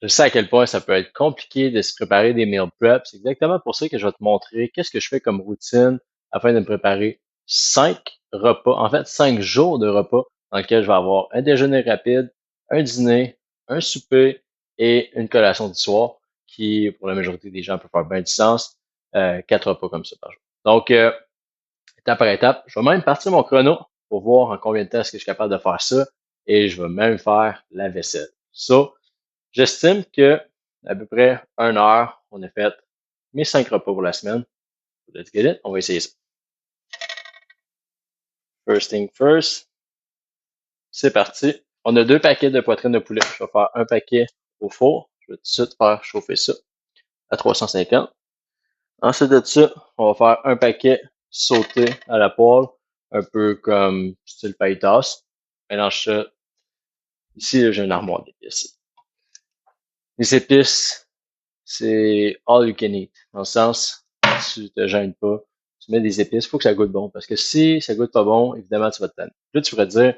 Je sais à quel point ça peut être compliqué de se préparer des meal prep. C'est exactement pour ça que je vais te montrer qu'est-ce que je fais comme routine afin de me préparer 5 repas, en fait 5 jours de repas dans lesquels je vais avoir un déjeuner rapide, un dîner, un souper et une collation du soir qui, pour la majorité des gens, peut faire bien du sens. 4 repas comme ça par jour. Donc, étape par étape, je vais même partir mon chrono pour voir en combien de temps est-ce que je suis capable de faire ça et je vais même faire la vaisselle. Ça, j'estime que à peu près 1 heure, on a fait mes 5 repas pour la semaine. Let's get it. On va essayer ça. First thing first, c'est parti. On a 2 paquets de poitrine de poulet. Je vais faire un paquet au four. Je vais tout de suite faire chauffer ça à 350. Ensuite de ça, on va faire un paquet sauté à la poêle, un peu comme style pailletas. Mélange ça. Ici, j'ai une armoire d'épices. Les épices, c'est all you can eat. Dans le sens, tu te gênes pas. Tu mets des épices, il faut que ça goûte bon. Parce que si ça goûte pas bon, évidemment, tu vas te tanner. Là, tu pourrais te dire,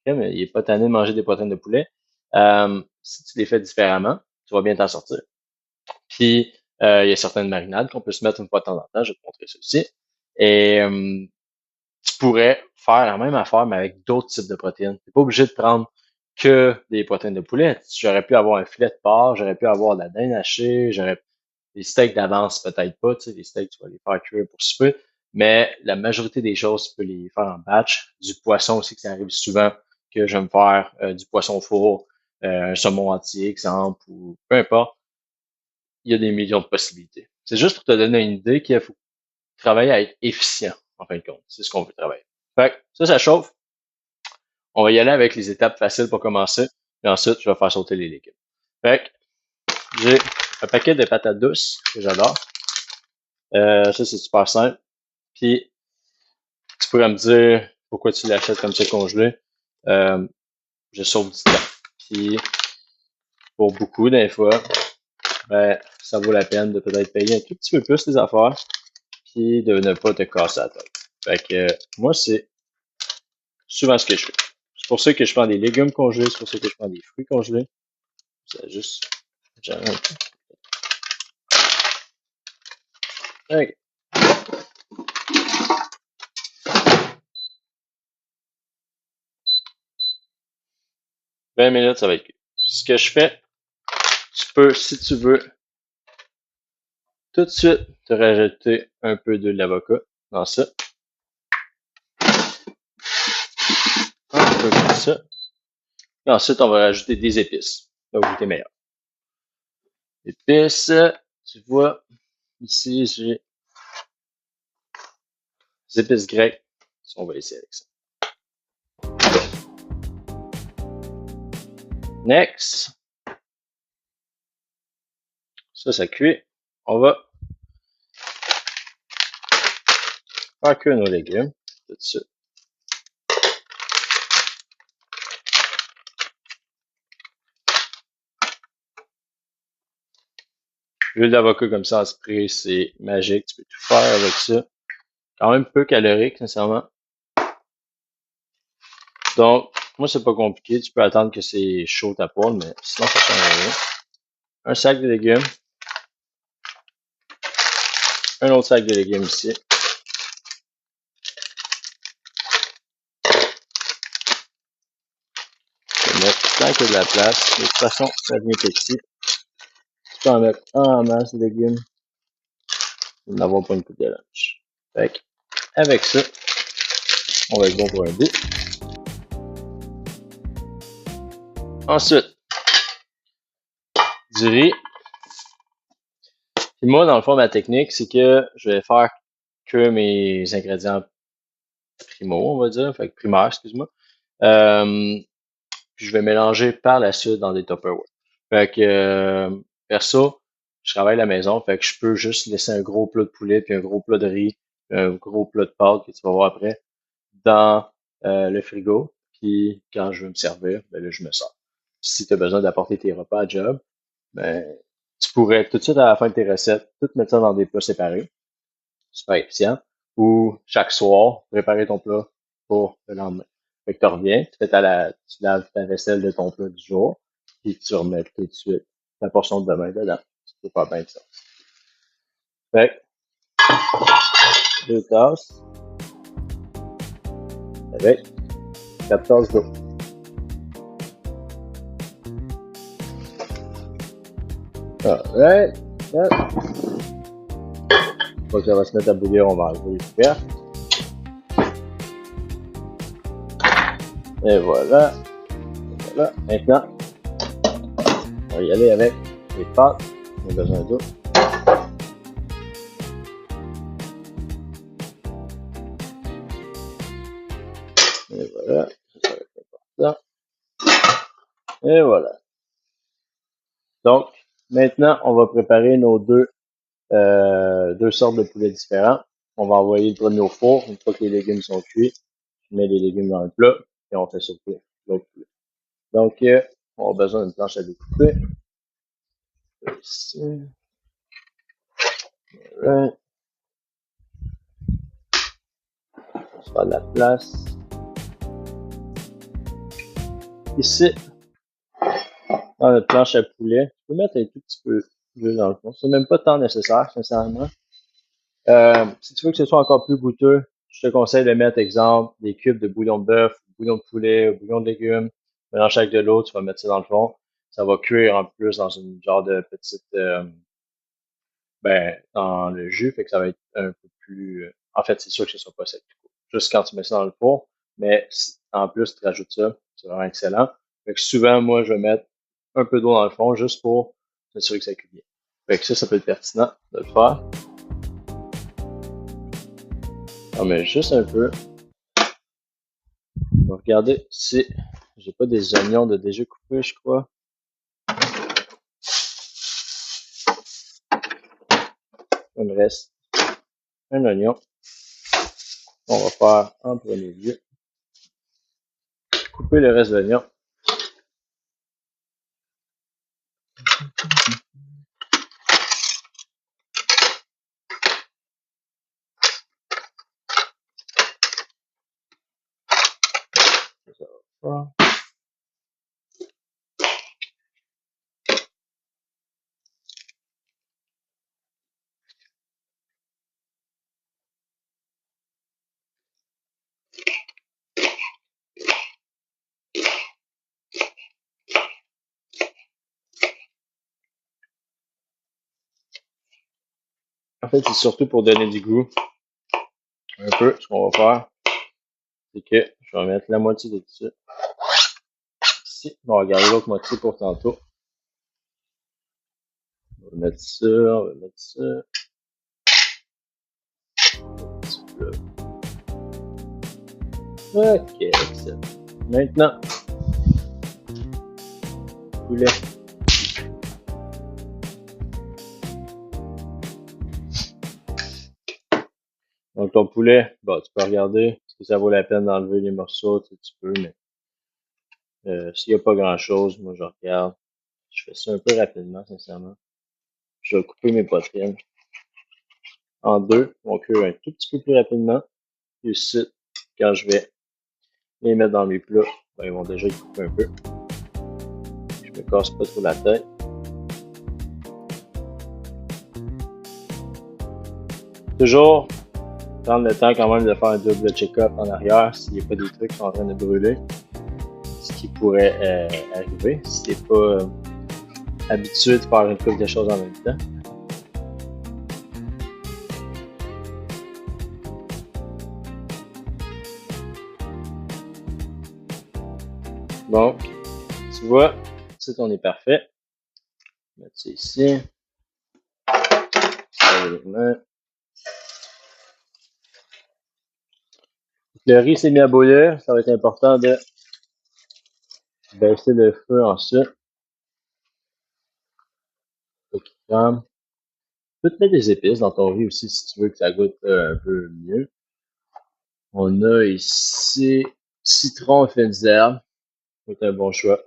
OK, mais il est pas tanné de manger des poitrines de poulet. Si tu les fais différemment, tu vas bien t'en sortir. Puis, il y a certaines marinades qu'on peut se mettre une fois de temps en temps. Je vais te montrer ça aussi. Et tu pourrais faire la même affaire, mais avec d'autres types de protéines. Tu n'es pas obligé de prendre que des protéines de poulet. J'aurais pu avoir un filet de porc, j'aurais pu avoir de la dinde hachée, j'aurais des steaks d'avance, peut-être pas, tu sais, les steaks, tu vas les faire cuire pour souper, mais la majorité des choses, tu peux les faire en batch. Du poisson aussi, que ça arrive souvent que je vais me faire du poisson au four, un saumon entier, exemple, ou peu importe. Il y a des millions de possibilités. C'est juste pour te donner une idée qu'il faut travailler à être efficient, en fin de compte. C'est ce qu'on veut travailler. Fait que ça chauffe. On va y aller avec les étapes faciles pour commencer. Et ensuite, je vais faire sauter les légumes. Fait que j'ai un paquet de patates douces que j'adore. Ça, c'est super simple. Puis, tu pourrais me dire pourquoi tu l'achètes comme ça congelé. Euh, je sauve du temps. Puis, pour beaucoup, des fois, ben, ça vaut la peine de peut-être payer un tout petit peu plus les affaires, puis de ne pas te casser la tête. Fait que, moi, c'est souvent ce que je fais. C'est pour ça que je prends des légumes congelés, c'est pour ça que je prends des fruits congelés. C'est juste, j'arrête un peu. Ok. 20 minutes, ça va être cuit. Ce que je fais, tu peux, si tu veux, tout de suite te rajouter un peu d'huile d'avocat dans ça. Un peu comme ça. Et ensuite, on va rajouter des épices. Ça va goûter meilleur. Épices, tu vois, ici, j'ai des épices grecques. On va essayer avec ça. Next. Ça cuit. On va faire cuire nos légumes tout de suite. L'huile d'avocat comme ça en spray, c'est magique. Tu peux tout faire avec ça. Quand même peu calorique, sincèrement. Donc, moi, c'est pas compliqué. Tu peux attendre que c'est chaud ta poêle, mais sinon, ça change rien. Un sac de légumes. Un autre sac de légumes ici. Je vais mettre tant qu'il y a de la place. De toute façon, ça devient petit. Tu peux en mettre en masse de légumes. Nous n'avons pas une coupe de lunch. Fait que, avec ça, on va être bon pour un bout. Ensuite, du riz. Puis moi, dans le fond, ma technique, c'est que je vais faire que mes ingrédients primo, on va dire, fait que primaire, excuse-moi. Puis je vais mélanger par la suite dans des Tupperware. Fait que, perso, je travaille à la maison, fait que je peux juste laisser un gros plat de poulet, puis un gros plat de riz, un gros plat de pâtes que tu vas voir après, dans le frigo. Puis quand je veux me servir, ben là, je me sers. Si tu as besoin d'apporter tes repas à job, ben, tu pourrais tout de suite à la fin de tes recettes, tout mettre ça dans des plats séparés, super efficient, ou chaque soir, préparer ton plat pour le lendemain. Fait que tu reviens, tu laves ta vaisselle de ton plat du jour, puis tu remets tout de suite la portion de demain dedans. C'est pas bien ça. Fait que 2 tasses avec 4 tasses d'eau. Alright. Une fois que ça va se mettre à bouillir, on va enlever le couvercle. Et voilà. Voilà. Maintenant, on va y aller avec les pâtes. On a besoin d'eau. Et voilà. Ça va être important. Et voilà. Donc, maintenant, on va préparer nos deux sortes de poulets différents. On va envoyer le premier au four. Une fois que les légumes sont cuits, je mets les légumes dans le plat et on fait sauter l'autre poulet. Donc, on a besoin d'une planche à découper. Ici. Voilà. On se fera de la place. Ici, dans notre planche à poulet, je peux mettre un tout petit peu d'huile dans le fond. C'est même pas tant nécessaire, sincèrement. Si tu veux que ce soit encore plus goûteux, je te conseille de mettre, exemple, des cubes de bouillon de bœuf, bouillon de poulet, ou bouillon de légumes. Mélange avec de l'eau, tu vas mettre ça dans le fond. Ça va cuire en plus dans une genre de petite, dans le jus, fait que ça va être un peu plus. En fait, c'est sûr que ce sera pas sec. Juste quand tu mets ça dans le four, mais en plus tu rajoutes ça, c'est vraiment excellent. Fait que souvent, moi, je vais mettre un peu d'eau dans le fond juste pour m'assurer que ça cuit bien. Fait que ça peut être pertinent de le faire. On met juste un peu. On va regarder si j'ai pas des oignons de déjà coupés, je crois. Il me reste un oignon. On va faire en premier lieu. Couper le reste de l'oignon. Ça va faire. En fait, c'est surtout pour donner du goût. Un peu, ce qu'on va faire, c'est que je vais mettre la moitié de tout ça ici. On va garder l'autre moitié pour tantôt. On va mettre ça, on va mettre ça. Ok, excellent. Maintenant, poulet. Donc ton poulet, bah, tu peux regarder est-ce que ça vaut la peine d'enlever les morceaux, tu peux, mais s'il n'y a pas grand chose, moi je regarde. Je fais ça un peu rapidement, sincèrement. Je vais couper mes poitrines en deux. On cuire un tout petit peu plus rapidement. Et ici, quand je vais les mettre dans mes plats, ben, ils vont déjà y couper un peu. Je me casse pas trop la tête. Toujours prendre le temps quand même de faire un double check-up en arrière s'il n'y a pas des trucs qui sont en train de brûler. Ce qui pourrait arriver si tu n'es pas habitué de faire une couple de choses en même temps. Donc, tu vois, ici on est parfait. On va mettre ça ici. Ça les mains. Le riz s'est mis à bouillir. Ça va être important de baisser le feu ensuite. Tu peux te mettre des épices dans ton riz aussi si tu veux que ça goûte un peu mieux. On a ici citron et fines herbes. C'est un bon choix.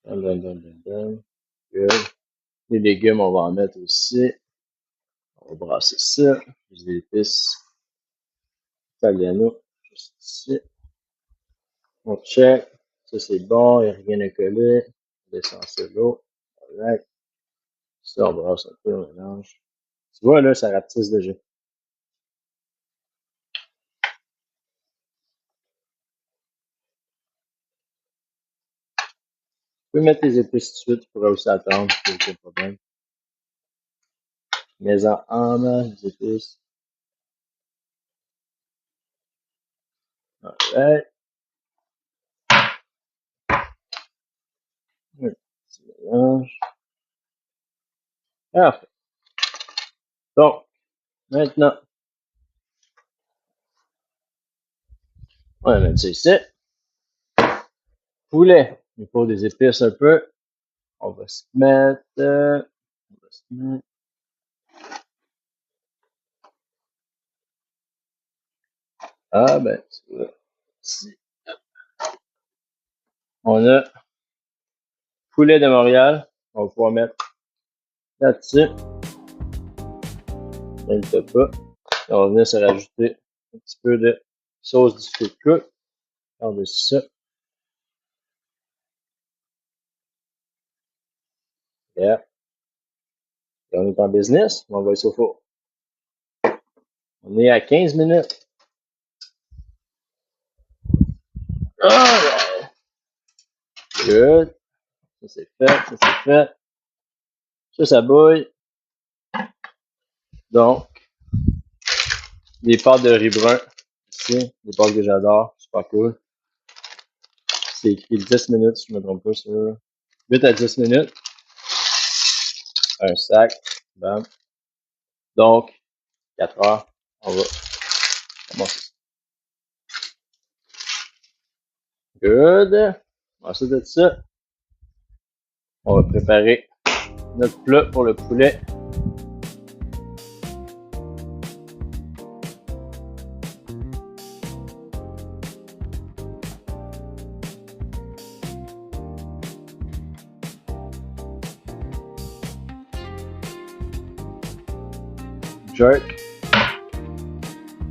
Good. Les légumes, on va en mettre aussi. On va brasser ça. Les épices italiano, juste ici. On check. Ça, c'est bon. Il n'y a rien à coller. l'eau. Alright. Ça, on brasse un peu, on mélange. Tu vois, là, ça rapetisse déjà. Tu peux mettre tes épices tout de suite, tu pourrais aussi attendre, c'est aucun problème. Mets-en en masse, les épices. Alright. Un petit mélange. Parfait. Donc, maintenant, on va mettre ça ici. Poulet. Il faut des épices un peu. On va se mettre. Ah, ben, tu vois. Ici. On a poulet de Montréal. On va pouvoir mettre là-dessus. Dans le pas. On va venir se rajouter un petit peu de sauce du cook par-dessus ça. Yeah. Et on est en business. On va essayer au four. On est à 15 minutes. Alright. Good. Ça c'est fait. Ça c'est fait. Ça bouille. Donc, des pâtes de riz brun. Ici, des pâtes que j'adore. Super cool. C'est écrit 10 minutes, si je me trompe pas, sur 8 à 10 minutes. Un sac. Bam. Donc, 4 heures. On va commencer. Good. Ensuite de ça, on va préparer notre plat pour le poulet. Jerk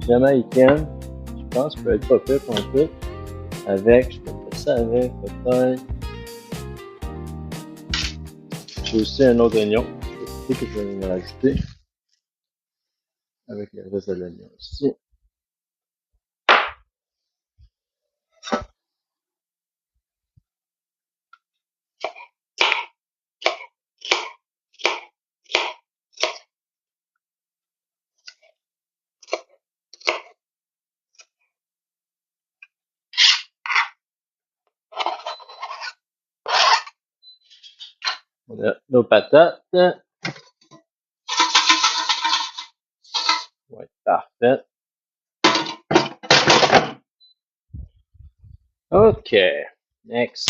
jamaïcaine, je pense que peut être pas fait pour un peu. Avec, je peux faire ça avec, peut-être. J'ai aussi un autre oignon. Je sais que je vais me rajouter. Avec le reste de l'oignon ici. On a nos patates. Ouais, parfait. OK. Next.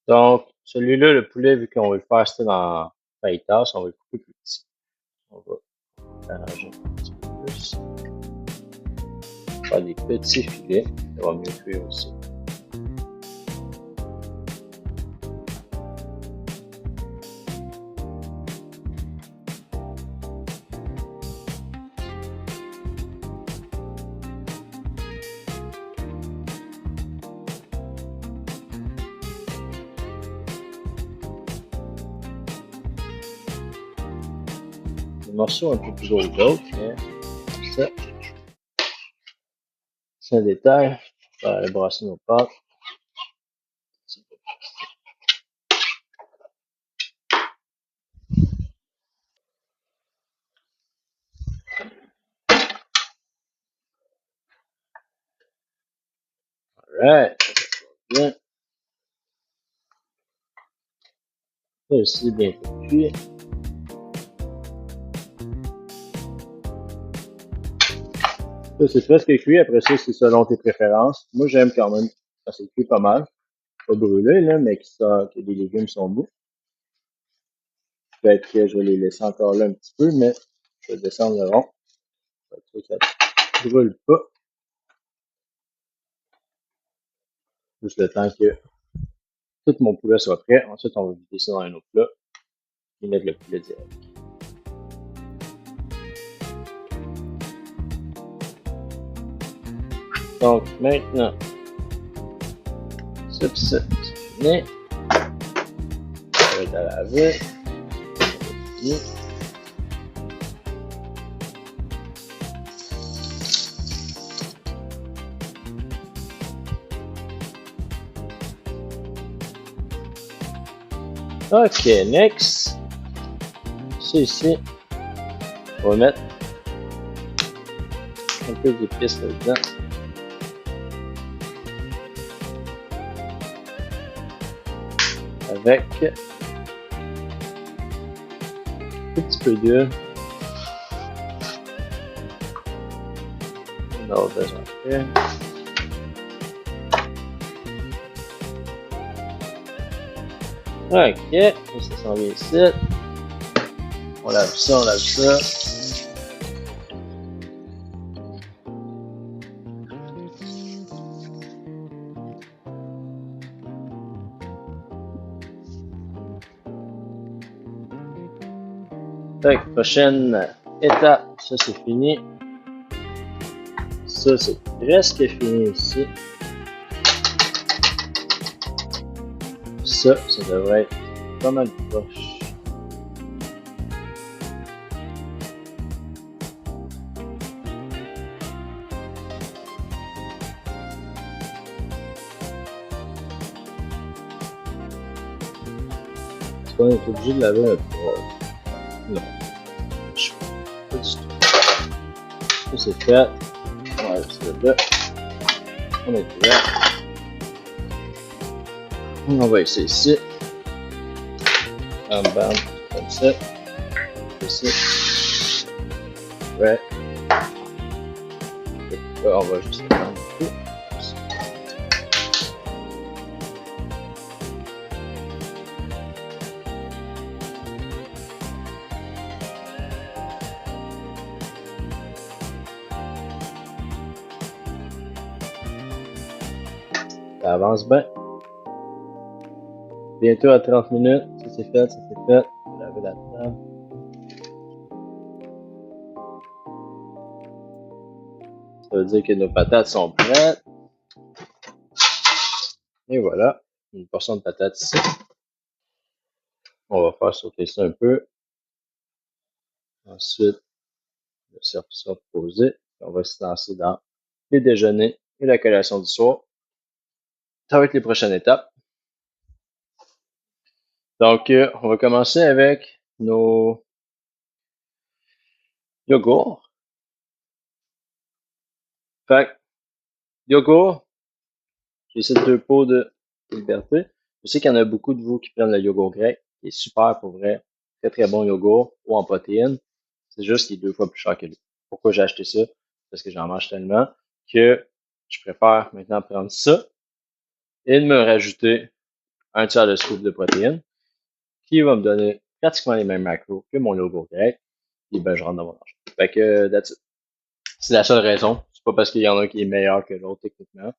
Donc, celui-là, le poulet, vu qu'on veut le faire c'était dans fajitas, on va le couper plus petit. On va arranger un petit peu plus. Faire des petits filets. Ça va mieux cuire aussi. Des morceaux un peu plus gros que d'autres, mais comme ça. C'est un détail. On va aller brasser nos pâtes. Alright. Bien. Ça aussi, bien cuit. Ça, c'est presque cuit. Après ça, c'est selon tes préférences. Moi, j'aime quand même quand c'est cuit pas mal. Pas brûlé, là, mais que les légumes sont beaux. Peut-être que je vais les laisser encore là un petit peu, mais je vais descendre le rond. Que ça ne brûle pas. Juste le temps que tout mon poulet soit prêt. Ensuite, on va vider ça dans un autre plat et mettre le poulet direct. Donc, maintenant, ça pis ça, c'est fini. Ça va être à laver. C'est fini. Ok, next. Ça ici, on va mettre un peu d'épices là-dedans. Avec un petit peu d'huile. On aura besoin de ok, ça s'en vient ici. On lave ça, on lave ça. Fait que prochaine étape, ça c'est fini. Ça c'est presque fini ici. Ça devrait être pas mal proche. Est-ce qu'on est obligé de laver un peu? Non. Je pas du tout. Ça c'est fait. On va rester là. On est prêt. On va essayer ici. Bam bam. Comme ça. Ici. Ouais. On va juste prendre tout. Ça avance bien. Bientôt à 30 minutes. Ça c'est fait, ça c'est fait. On va laver la table. Ça veut dire que nos patates sont prêtes. Et voilà. Une portion de patates ici. On va faire sauter ça un peu. Ensuite, le servir ça posé. On va se lancer dans les déjeuners et la collation du soir. Ça va être les prochaines étapes. Donc, on va commencer avec nos yogourts. Fait que, yogourt, j'ai ici 2 pots de Liberté. Je sais qu'il y en a beaucoup de vous qui prennent le yogourt grec, qui est super pour vrai. Très très bon yogourt, haut en protéines. C'est juste qu'il est 2 fois plus cher que lui. Pourquoi j'ai acheté ça? Parce que j'en mange tellement que je préfère maintenant prendre ça et de me rajouter un tiers de scoop de protéines qui va me donner pratiquement les mêmes macros que mon yogourt grec. Et ben, je rentre dans mon argent. Fait que, that's it. C'est la seule raison. C'est pas parce qu'il y en a un qui est meilleur que l'autre techniquement.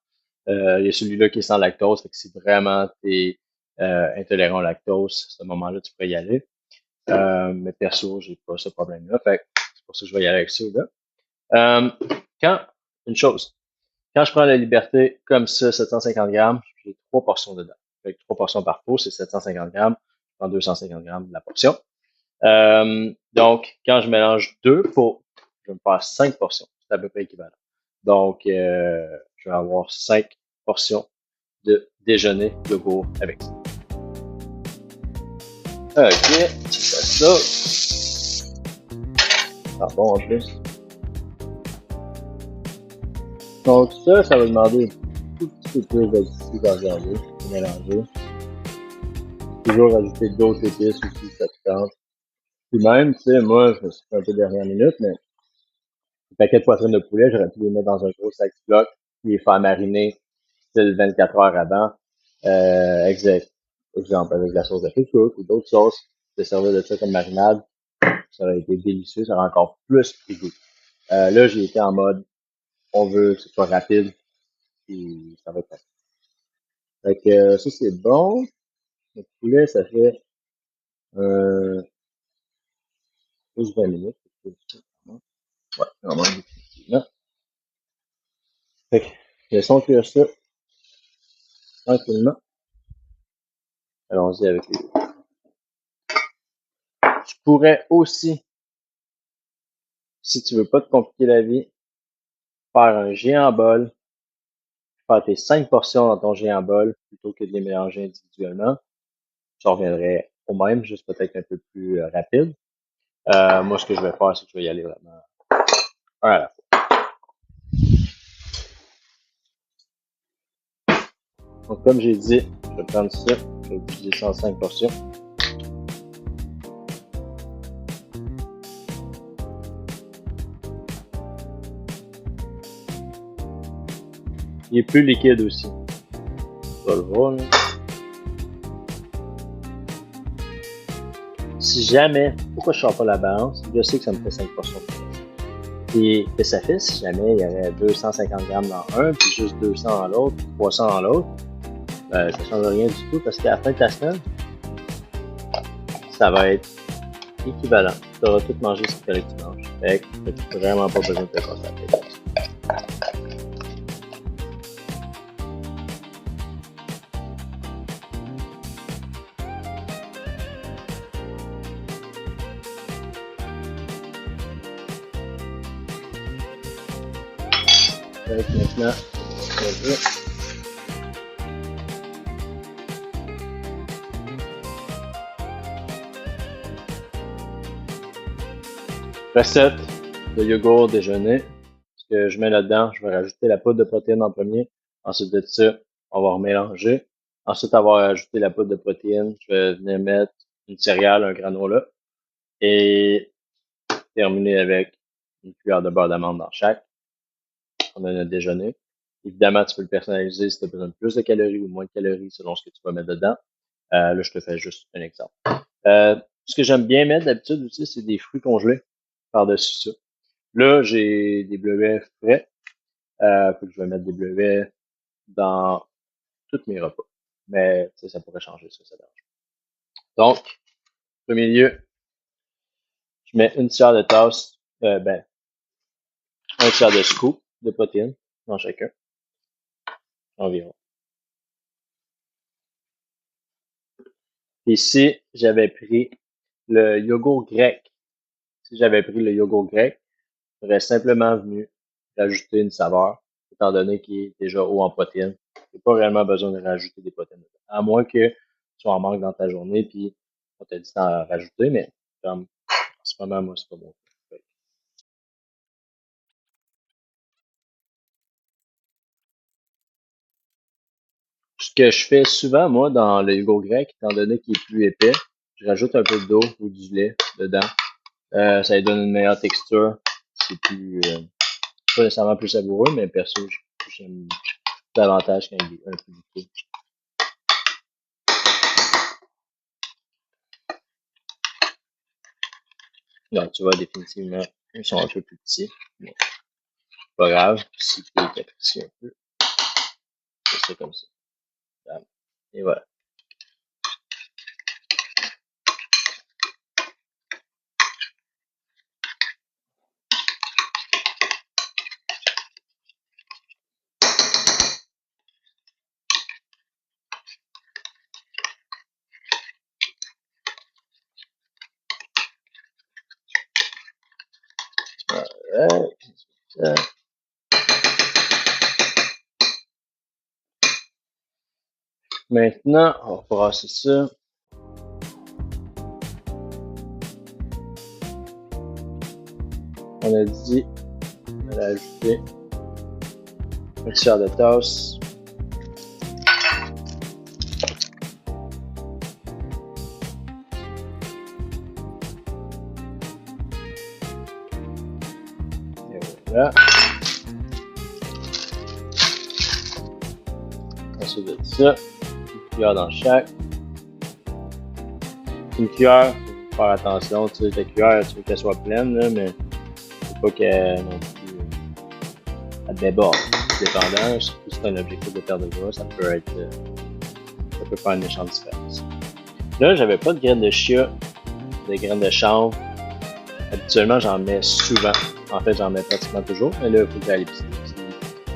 Il y a celui-là qui est sans lactose, fait que si vraiment t'es intolérant au lactose, à ce moment-là, tu pourrais y aller. Mais perso, j'ai pas ce problème-là. Fait que c'est pour ça que je vais y aller avec ça là. Quand, une chose, quand je prends la Liberté comme ça, 750 grammes, j'ai 3 portions dedans. Fait que 3 portions par pot, c'est 750 grammes. Je prends 250 grammes de la portion. Donc, quand je mélange 2 pots, je vais me faire 5 portions. C'est à peu près équivalent. Donc, je vais avoir 5 portions de déjeuner yogourt avec ça. Ok, c'est ça. Ah bon en plus. Donc ça va demander un tout petit peu plus d'additifs à regarder, de mélanger. Toujours ajouter d'autres épices aussi, ça te tente. Puis même, tu sais, moi, je me suis fait un peu dernière minute, mais les paquets de poitrine de poulet, j'aurais pu les mettre dans un gros sac bloc, les faire mariner, style 24 heures avant, exemple, avec de la sauce de cook ou d'autres sauces, de servir de ça comme marinade, ça aurait été délicieux, ça aurait encore plus pris goût. Là, j'ai été en mode, on veut que ce soit rapide, puis ça va être facile. Fait que ça, c'est bon. Le poulet, ça fait plus 20 minutes. Ouais, normalement, définitivement. Fait que Laissons cuire ça tranquillement. Allons-y avec les deux. Tu pourrais aussi, si tu veux pas te compliquer la vie, faire un géant bol, faire tes 5 portions dans ton géant bol plutôt que de les mélanger individuellement. Ça reviendrait au même, juste peut-être un peu plus rapide. Moi, ce que je vais faire, c'est que je vais y aller vraiment un à la fois. Donc, comme j'ai dit, je vais prendre ça, je vais utiliser ça en 5 portions. Il est plus liquide aussi. Tu vas le voir, là. Si jamais, pourquoi je ne sors pas la balance? Je sais que ça me fait 5 portions de plus. Et que ça fait si jamais il y avait 250 grammes dans un, puis juste 200 dans l'autre, 300 dans l'autre, ça ne change rien du tout parce qu'à la fin de la semaine, ça va être équivalent. Tu auras tout mangé ce que tu manges. Fait que tu n'as vraiment pas besoin de te casser la tête. Fait que maintenant, recette de yogourt déjeuner. Ce que je mets là-dedans, je vais rajouter la poudre de protéines en premier. Ensuite de ça, on va remélanger. Ensuite, avoir ajouté la poudre de protéines, je vais venir mettre une céréale, un granola. Et terminer avec une cuillère de beurre d'amande dans chaque. On a notre déjeuner. Évidemment, tu peux le personnaliser si tu as besoin de plus de calories ou moins de calories selon ce que tu vas mettre dedans. Là, je te fais juste un exemple. Ce que j'aime bien mettre d'habitude aussi, c'est des fruits congelés par-dessus ça. Là, j'ai des bleuets frais. Faut que je vais mettre des bleuets dans tous mes repas. Mais ça pourrait changer ça dérange. Donc, au premier lieu, je mets une tiers de tasse, un tiers de scoop de protéines dans chacun, environ. Ici, j'avais pris le yogourt grec. Si j'avais pris le yogourt grec, j'aurais simplement venu rajouter une saveur, étant donné qu'il est déjà haut en protéines. Il n'y a pas réellement besoin de rajouter des protéines. À moins que tu sois en manque dans ta journée, puis on t'a dit d'en rajouter, mais comme en ce moment, moi, c'est pas bon. Ce que je fais souvent, moi, dans le yogourt grec, étant donné qu'il est plus épais, je rajoute un peu d'eau ou du lait dedans. Ça lui donne une meilleure texture. C'est plus, pas nécessairement plus savoureux, mais perso, j'aime davantage quand il est un peu liquide. Donc, tu vois, définitivement, ils sont un peu plus petits. Mais pas grave, si tu peux t'apprécier un peu, c'est ça comme ça. Et voilà. Maintenant, on va brasser ça. On a dit, on a ajouté un tiers de tasse. Et voilà. Ensuite de ça, une cuillère dans chaque. Une cuillère, faut faire attention, tu sais, ta cuillère, tu veux qu'elle soit pleine, là, mais faut pas qu'elle non plus elle déborde. Dépendant, surtout si c'est un objectif de perte de gras, ça peut faire une méchante différence. Là, j'avais pas de graines de chia, de graines de chanvre. Habituellement, j'en mets souvent. En fait, j'en mets pratiquement toujours, mais là, il faut que j'aille l'épicerie.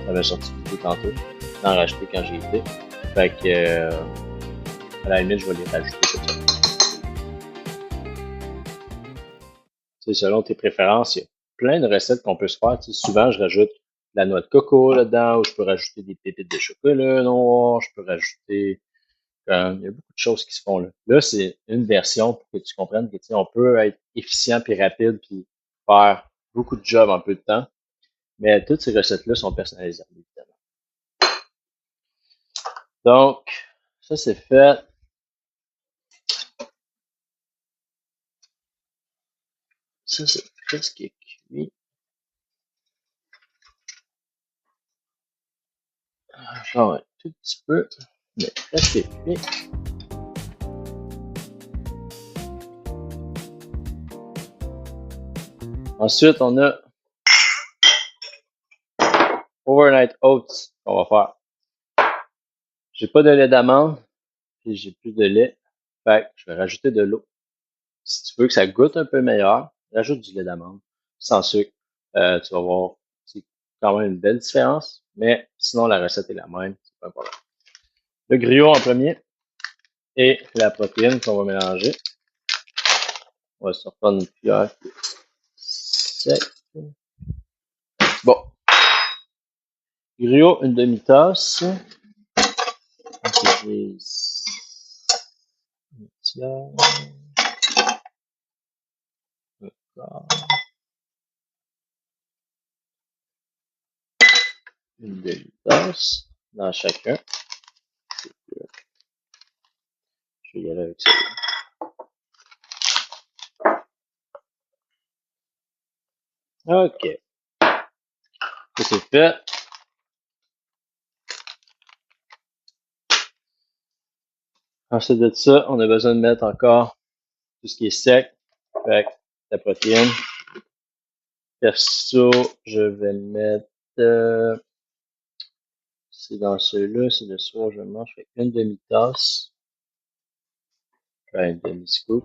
j'avais sorti vidéo tantôt. D'en racheter quand j'ai été. Fait que, à la limite, je vais les rajouter comme ça. Tu sais, selon tes préférences, il y a plein de recettes qu'on peut se faire. Tu sais, souvent, je rajoute de la noix de coco là-dedans, ou je peux rajouter des pépites de chocolat noir, je peux rajouter. Il y a beaucoup de choses qui se font là. Là, c'est une version pour que tu comprennes que tu sais, on peut être efficient puis rapide puis faire beaucoup de jobs en peu de temps. Mais toutes ces recettes-là sont personnalisables, évidemment. Donc, ça c'est fait. Ça c'est presque cuit. Genre un tout petit peu, mais presque cuit. Ensuite, on a Overnight Oats qu'on va faire. J'ai pas de lait d'amande, puis j'ai plus de lait. Fait que je vais rajouter de l'eau. Si tu veux que ça goûte un peu meilleur, rajoute du lait d'amande sans sucre. Tu vas voir, c'est quand même une belle différence, mais sinon la recette est la même, c'est pas un problème. Le griot en premier et la protéine qu'on va mélanger. On va se reprendre une cuillère sec. Bon. Griot, une demi-tasse. Une demi-tasse dans chacun. Je vais y aller avec ça. OK. Ça c'est fait. Ensuite de ça, on a besoin de mettre encore tout ce qui est sec. Fait la protéine. Perso, je vais mettre. C'est dans ceux-là, c'est le soir, je mange. Fait une demi-tasse. Une demi-scoop.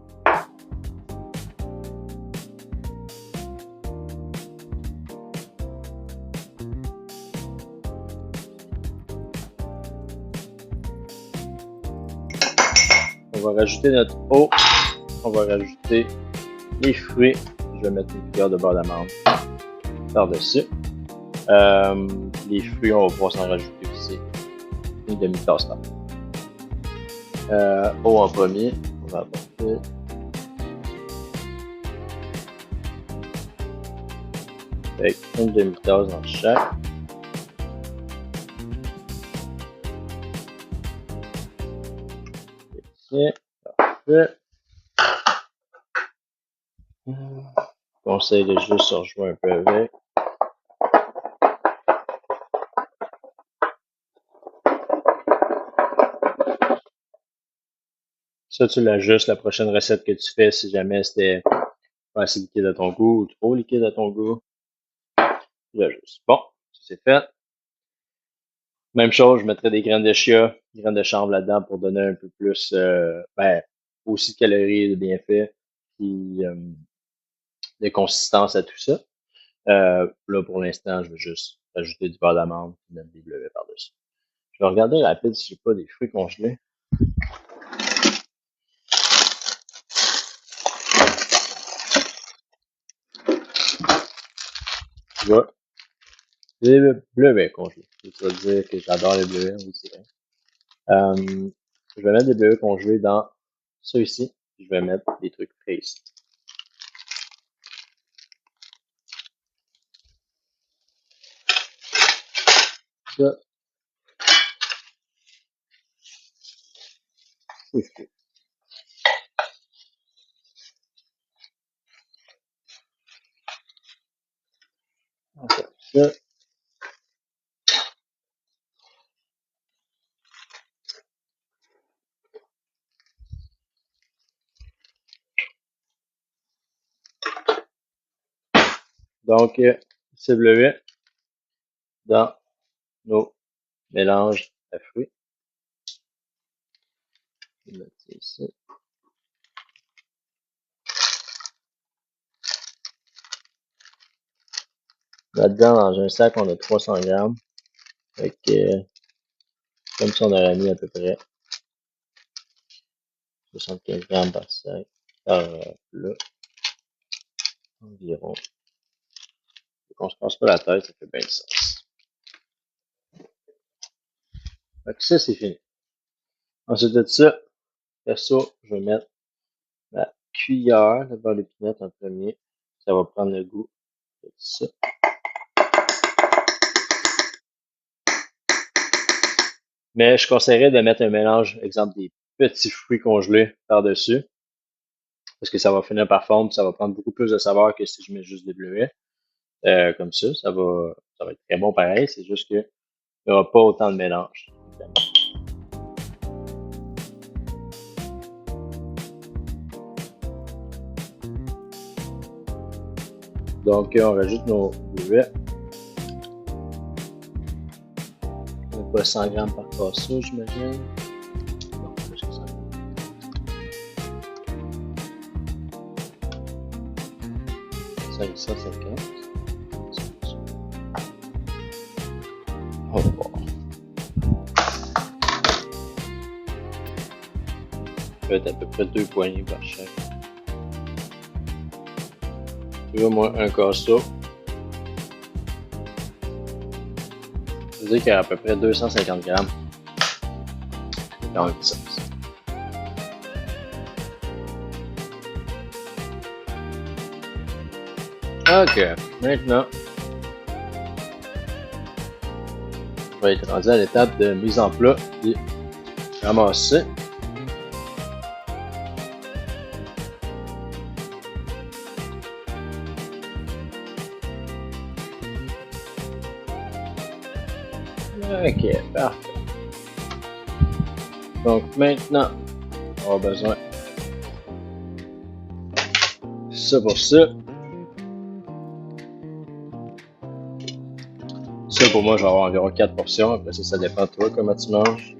On va rajouter notre eau. On va rajouter les fruits. Je vais mettre une cuillère de beurre d'amande par-dessus. Les fruits, on va pouvoir s'en rajouter aussi une demi-tasse là. Eau en premier, on va apporter. Avec une demi-tasse dans chaque. C'est parfait. Conseil de juste se rejoindre un peu avec. Ça, tu l'ajustes la prochaine recette que tu fais si jamais c'était pas assez liquide à ton goût ou trop liquide à ton goût. Tu l'ajustes. Bon, ça c'est fait. Même chose, je mettrais des graines de chia, des graines de chanvre là-dedans pour donner un peu plus, aussi de calories et de bienfaits, puis de consistance à tout ça. Là, pour l'instant, je vais juste ajouter du beurre d'amande et mettre des bleuets par-dessus. Je vais regarder rapide si j'ai pas des fruits congelés. Tu vois, des bleuets congelés. Je vais dire que j'adore les bleuets, oui, c'est vrai. Je vais mettre des bleuets congelés dans ceux-ci. Je vais mettre des trucs frais ici. Ça, c'est frais. Ça. Donc, ces bleuets dans nos mélanges à fruits. Je vais mettre ça ici. Là-dedans, dans un sac, on a 300 grammes. Fait que, comme si on aurait mis à peu près 75 grammes par sac, par plat, environ. Fait qu'on se casse pas la tête, ça fait bien du sens. Fait que ça, c'est fini. Ensuite de ça, perso, je vais mettre ma cuillère devant l'épinette en premier. Ça va prendre le goût de ça. Mais je conseillerais de mettre un mélange, exemple des petits fruits congelés par-dessus. Parce que ça va finir par fondre, ça va prendre beaucoup plus de saveur que si je mets juste des bleuets. Comme ça va être très bon pareil. C'est juste qu'il n'y aura pas autant de mélange. Donc, on rajoute nos bleuets. On n'a pas 100 grammes par casseau, j'imagine. Non, plus que 100 grammes. 550. On va voir. Ça va être à peu près 2 poignées par chaque. Tu vois, moi, un casseau. Ça veut dire qu'il y a à peu près 250 grammes. C'est quand même ça. Ok, maintenant, on va être rendu à l'étape de mise en plat et ramasser. Ok, parfait. Donc maintenant, on a besoin de ça pour ça. Ça pour moi, je vais avoir environ 4 portions. Après ça dépend de toi comment tu manges.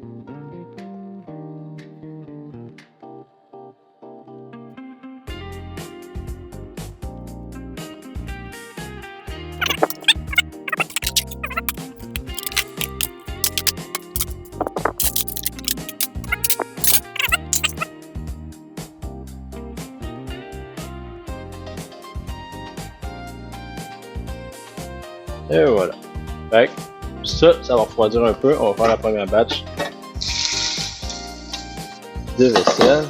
Et voilà. Fait que ça va refroidir un peu. On va faire la première batch de vaisselle.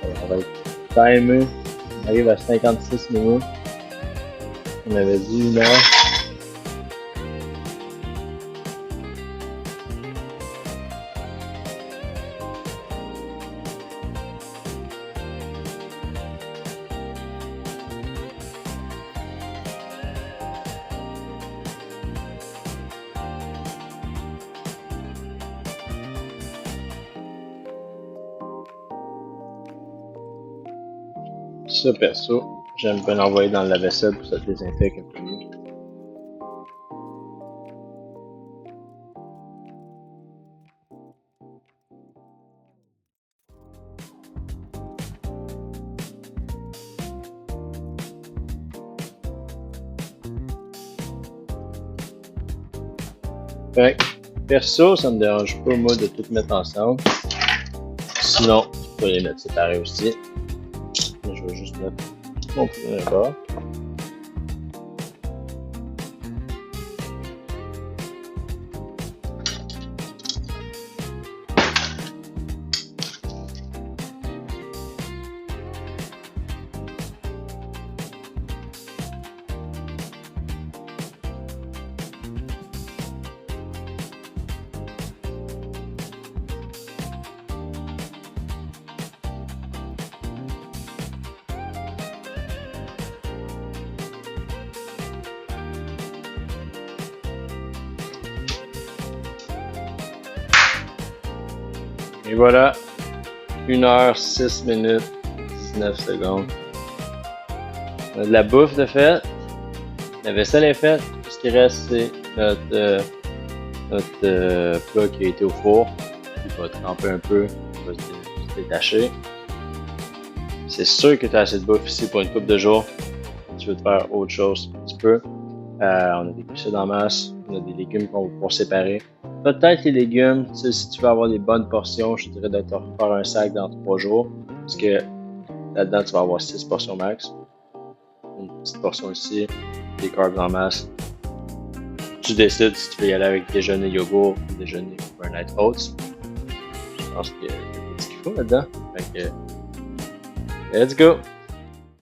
Alors, on va timer. On arrive à 56 minutes. On avait dit 1 heure. Ça, perso, j'aime bien l'envoyer dans le lave-vaisselle pour que ça désinfecte un peu mieux. Fait que, perso, ça me dérange pas, moi, de tout mettre ensemble. Sinon, tu peux les mettre séparés aussi. Je vais juste mettre mon premier bord. Et voilà, 1 heure, 6 minutes, 19 secondes. On a de la bouffe de fait. La vaisselle est faite. Tout ce qui reste, c'est notre plat qui a été au four. Il va tremper un peu, il va se détacher. c'est sûr que tu as assez de bouffe ici pour une couple de jours. Si tu veux te faire autre chose, tu peux. On a des glucides en masse, on a des légumes qu'on va pouvoir séparer. Peut-être les légumes, si tu veux avoir des bonnes portions, je te dirais de te refaire un sac dans 3 jours. Parce que là-dedans, tu vas avoir 6 portions max. Une petite portion ici, des carbs en masse. Tu décides si tu veux y aller avec déjeuner yogourt ou déjeuner overnight oats. Je pense qu'il y a tout ce qu'il faut là-dedans. Fait que, let's go!